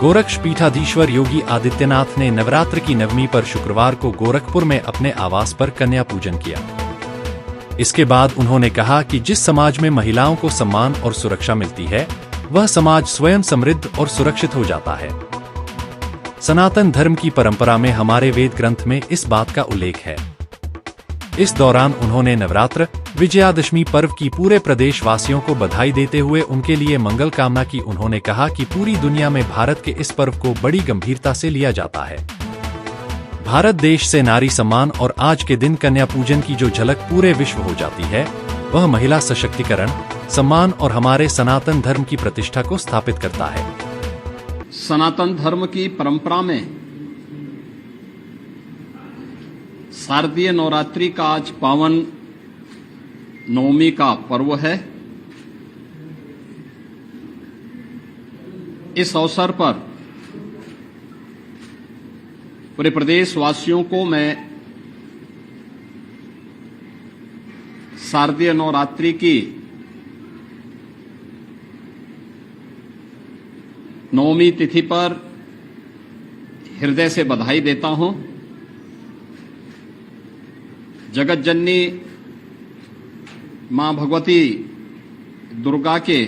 गोरक्ष पीठाधीश्वर योगी आदित्यनाथ ने नवरात्र की नवमी पर शुक्रवार को गोरखपुर में अपने आवास पर कन्या पूजन किया। इसके बाद उन्होंने कहा कि जिस समाज में महिलाओं को सम्मान और सुरक्षा मिलती है, वह समाज स्वयं समृद्ध और सुरक्षित हो जाता है। सनातन धर्म की परंपरा में हमारे वेद ग्रंथ में इस बात का उल्लेख है। इस दौरान उन्होंने नवरात्र विजयादशमी पर्व की पूरे प्रदेशवासियों को बधाई देते हुए उनके लिए मंगल कामना की। उन्होंने कहा कि पूरी दुनिया में भारत के इस पर्व को बड़ी गंभीरता से लिया जाता है। भारत देश से नारी सम्मान और आज के दिन कन्या पूजन की जो झलक पूरे विश्व हो जाती है, वह महिला सशक्तिकरण, सम्मान और हमारे सनातन धर्म की प्रतिष्ठा को स्थापित करता है। सनातन धर्म की परंपरा में शारदीय नवरात्रि का आज पावन नवमी का पर्व है। इस अवसर पर पूरे प्रदेशवासियों को मैं शारदीय नवरात्रि की नवमी तिथि पर हृदय से बधाई देता हूं। जगत जननी मां भगवती दुर्गा के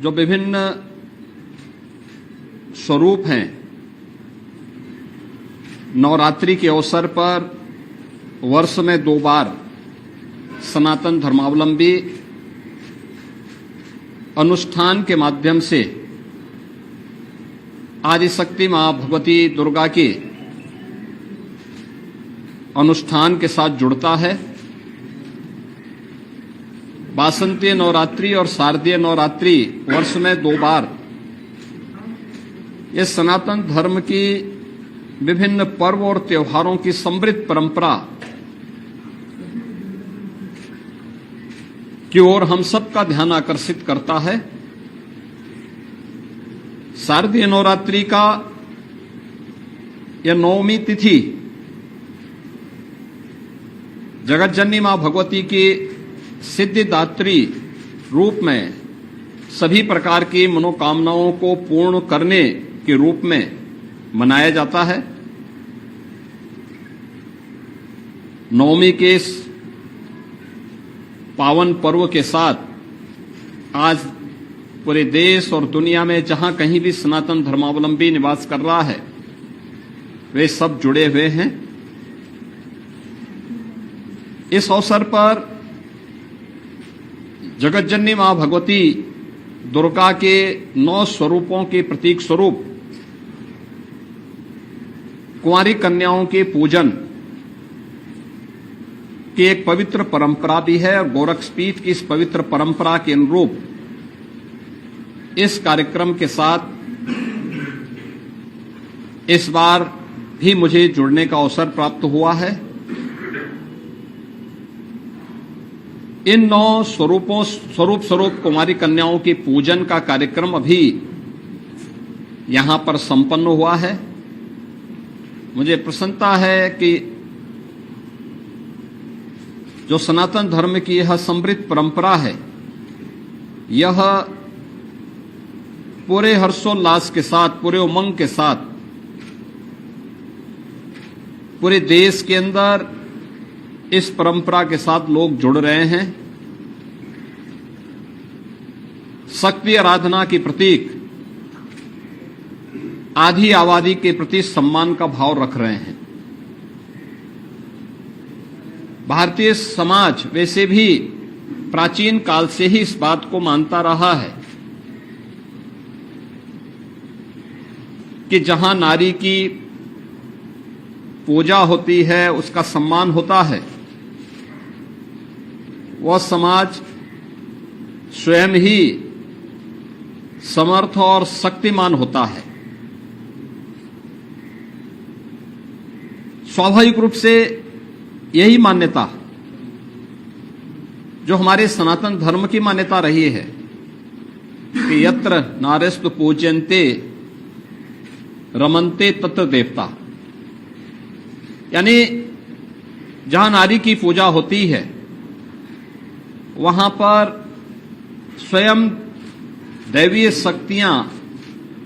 जो विभिन्न स्वरूप हैं, नवरात्रि के अवसर पर वर्ष में 2 बार सनातन धर्मावलंबी अनुष्ठान के माध्यम से आदिशक्ति मां भगवती दुर्गा के अनुष्ठान के साथ जुड़ता है। वासंतीय नवरात्रि और शारदीय नवरात्रि वर्ष में 2 बार ये सनातन धर्म की विभिन्न पर्व और त्योहारों की समृद्ध परंपरा की ओर हम सबका ध्यान आकर्षित करता है। शारदीय नवरात्रि का यह नवमी तिथि जगतजननी मां भगवती की सिद्धिदात्री रूप में सभी प्रकार की मनोकामनाओं को पूर्ण करने के रूप में मनाया जाता है। नवमी के इस पावन पर्व के साथ आज पूरे देश और दुनिया में जहां कहीं भी सनातन धर्मावलंबी निवास कर रहा है, वे सब जुड़े हुए हैं। इस अवसर पर जगतजननी मां भगवती दुर्गा के 9 स्वरूपों के प्रतीक स्वरूप कुंवारी कन्याओं के पूजन की एक पवित्र परंपरा भी है और गोरक्षपीठ की इस पवित्र परंपरा के अनुरूप इस कार्यक्रम के साथ इस बार भी मुझे जुड़ने का अवसर प्राप्त हुआ है। इन 9 स्वरूप कुमारी कन्याओं के पूजन का कार्यक्रम अभी यहां पर संपन्न हुआ है। मुझे प्रसन्नता है कि जो सनातन धर्म की यह समृद्ध परंपरा है, यह पूरे हर्षोल्लास के साथ, पूरे उमंग के साथ पूरे देश के अंदर इस परंपरा के साथ लोग जुड़ रहे हैं। शक्ति आराधना के प्रतीक आधी आबादी के प्रति सम्मान का भाव रख रहे हैं। भारतीय समाज वैसे भी प्राचीन काल से ही इस बात को मानता रहा है कि जहां नारी की पूजा होती है, उसका सम्मान होता है, वह समाज स्वयं ही समर्थ और शक्तिमान होता है। स्वाभाविक रूप से यही मान्यता जो हमारे सनातन धर्म की मान्यता रही है कि यत्र नारेस्तु पूज्यन्ते रमन्ते तत्र देवता, यानी जहां नारी की पूजा होती है वहां पर स्वयं दैवीय शक्तियां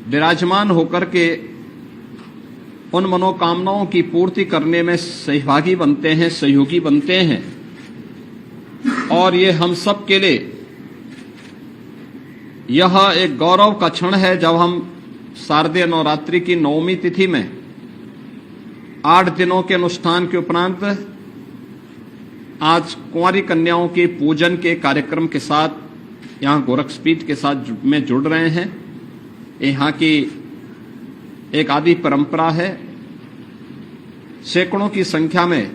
विराजमान होकर के उन मनोकामनाओं की पूर्ति करने में सहभागी बनते हैं, सहयोगी बनते हैं। और ये हम सब के लिए यह एक गौरव का क्षण है जब हम शारदीय नवरात्रि की 9वीं तिथि में 8 दिनों के अनुष्ठान के उपरांत आज कुंवारी कन्याओं के पूजन के कार्यक्रम के साथ यहां गोरक्षपीठ के साथ में जुड़ रहे हैं। यहां की एक आदि परंपरा है। सैकड़ों की संख्या में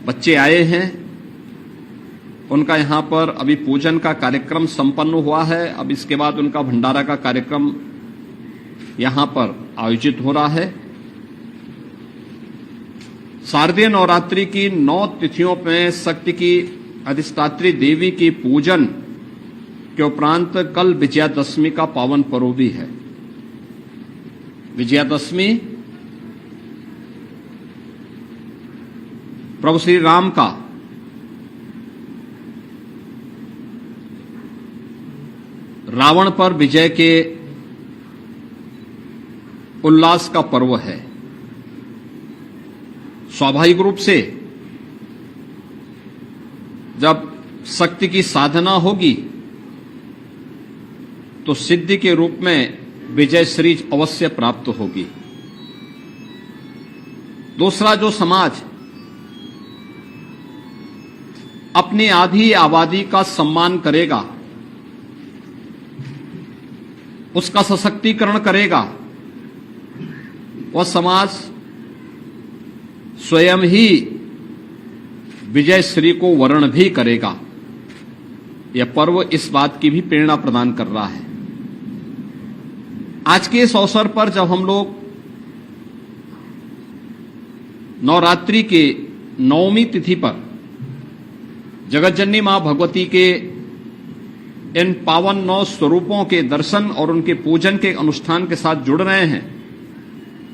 बच्चे आए हैं। उनका यहां पर अभी पूजन का कार्यक्रम संपन्न हुआ है। अब इसके बाद उनका भंडारा का कार्यक्रम यहां पर आयोजित हो रहा है। शारदीय नवरात्रि की 9 तिथियों में शक्ति की अधिष्ठात्री देवी की पूजन के उपरांत कल विजयादशमी का पावन पर्व भी है। विजयादशमी प्रभु श्री राम का रावण पर विजय के उल्लास का पर्व है। स्वाभाविक रूप से जब शक्ति की साधना होगी तो सिद्धि के रूप में विजय श्री अवश्य प्राप्त होगी। दूसरा, जो समाज अपनी आधी आबादी का सम्मान करेगा, उसका सशक्तिकरण करेगा, वह समाज स्वयं ही विजय श्री को वर्ण भी करेगा। यह पर्व इस बात की भी प्रेरणा प्रदान कर रहा है। आज के इस अवसर पर जब हम लोग नवरात्रि के 9वीं तिथि पर जगतजननी मां भगवती के इन पावन 9 स्वरूपों के दर्शन और उनके पूजन के अनुष्ठान के साथ जुड़ रहे हैं,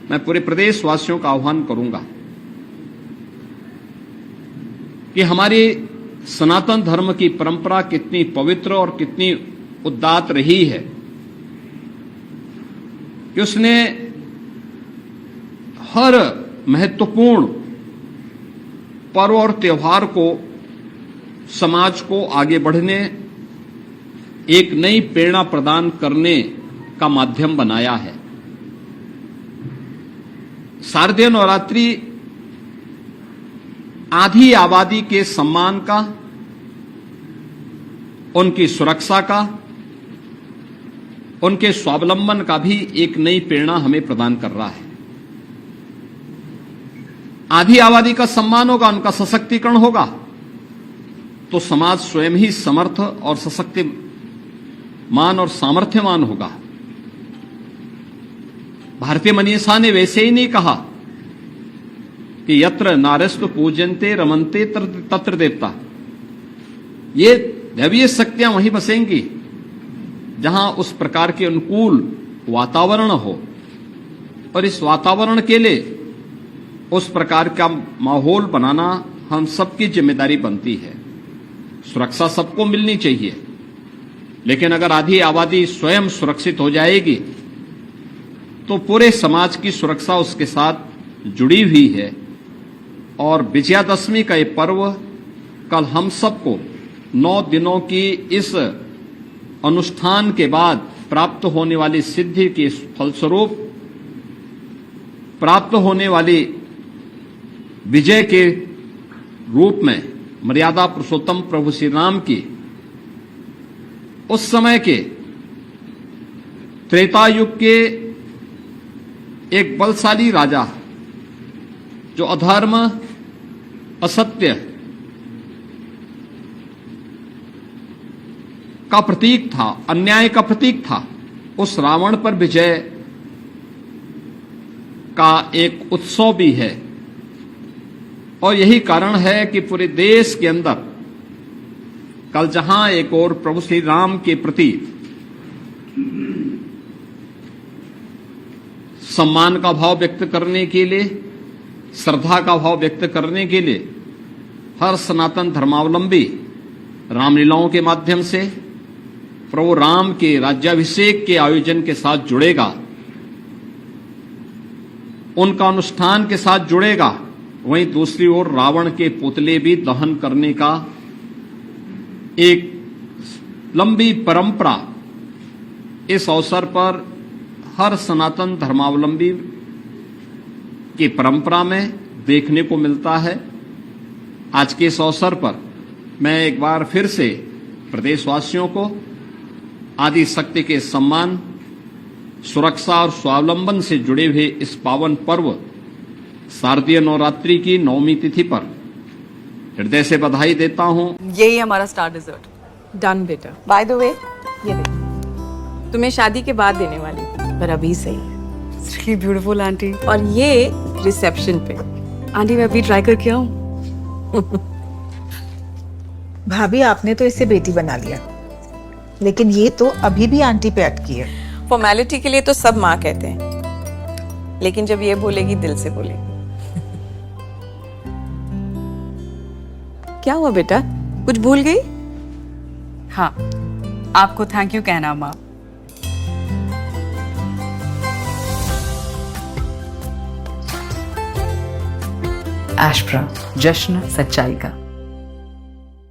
मैं पूरे प्रदेशवासियों का आह्वान करूंगा कि हमारी सनातन धर्म की परंपरा कितनी पवित्र और कितनी उदात्त रही है कि उसने हर महत्वपूर्ण पर्व और त्योहार को समाज को आगे बढ़ने, एक नई प्रेरणा प्रदान करने का माध्यम बनाया है। शारदीय नवरात्रि आधी आबादी के सम्मान का, उनकी सुरक्षा का, उनके स्वावलंबन का भी एक नई प्रेरणा हमें प्रदान कर रहा है। आधी आबादी का सम्मान होगा, उनका सशक्तिकरण होगा, तो समाज स्वयं ही समर्थ और सशक्तिमान और सामर्थ्यमान होगा। भारतीय मनीषा ने वैसे ही नहीं कहा कि यत्र नारस्तु पूजन्ते रमन्ते तत्र देवता। ये दैवीय शक्तियां वहीं बसेंगी जहां उस प्रकार के अनुकूल वातावरण हो, और इस वातावरण के लिए उस प्रकार का माहौल बनाना हम सबकी जिम्मेदारी बनती है। सुरक्षा सबको मिलनी चाहिए, लेकिन अगर आधी आबादी स्वयं सुरक्षित हो जाएगी तो पूरे समाज की सुरक्षा उसके साथ जुड़ी हुई है। और विजयादशमी का ये पर्व कल हम सबको 9 दिनों की इस अनुष्ठान के बाद प्राप्त होने वाली सिद्धि के फलस्वरूप प्राप्त होने वाली विजय के रूप में मर्यादा पुरुषोत्तम प्रभु श्री राम की उस समय के त्रेता युग के एक बलशाली राजा जो अधर्म, असत्य का प्रतीक था, अन्याय का प्रतीक था, उस रावण पर विजय का एक उत्सव भी है। और यही कारण है कि पूरे देश के अंदर कल जहां एक और प्रभु श्री राम के प्रति सम्मान का भाव व्यक्त करने के लिए, श्रद्धा का भाव व्यक्त करने के लिए हर सनातन धर्मावलंबी रामलीलाओं के माध्यम से प्रभु राम के राज्याभिषेक के आयोजन के साथ जुड़ेगा, उनका अनुष्ठान के साथ जुड़ेगा, वहीं दूसरी ओर रावण के पुतले भी दहन करने का एक लंबी परंपरा इस अवसर पर हर सनातन धर्मावलंबी की परंपरा में देखने को मिलता है। आज के इस अवसर पर मैं एक बार फिर से प्रदेशवासियों को आदि शक्ति के सम्मान, सुरक्षा और स्वावलंबन से जुड़े हुए इस पावन पर्व शारदीय नवरात्रि की नवमी तिथि पर हृदय से बधाई देता हूं। यही हमारा स्टार डिजर्ट। डन बेटा। बाय द वे, ये देख, तुम्हें शादी के बाद देने वाली थी, पर अभी सही है। It's really beautiful aunty. और ये रिसेप्शन पे। आंटी मैं अभी ट्राई करके आऊँ? भाभी आपने तो इसे बेटी बना लिया, लेकिन ये तो अभी भी आंटी पे अटकी है। फॉर्मेलिटी के लिए तो सब माँ कहते हैं, लेकिन जब ये बोलेगी दिल से बोलेगी। क्या हुआ बेटा, कुछ भूल गई? हाँ, आपको थैंक यू कहना माँ। एस्प्रा, जश्न सच्चाई का।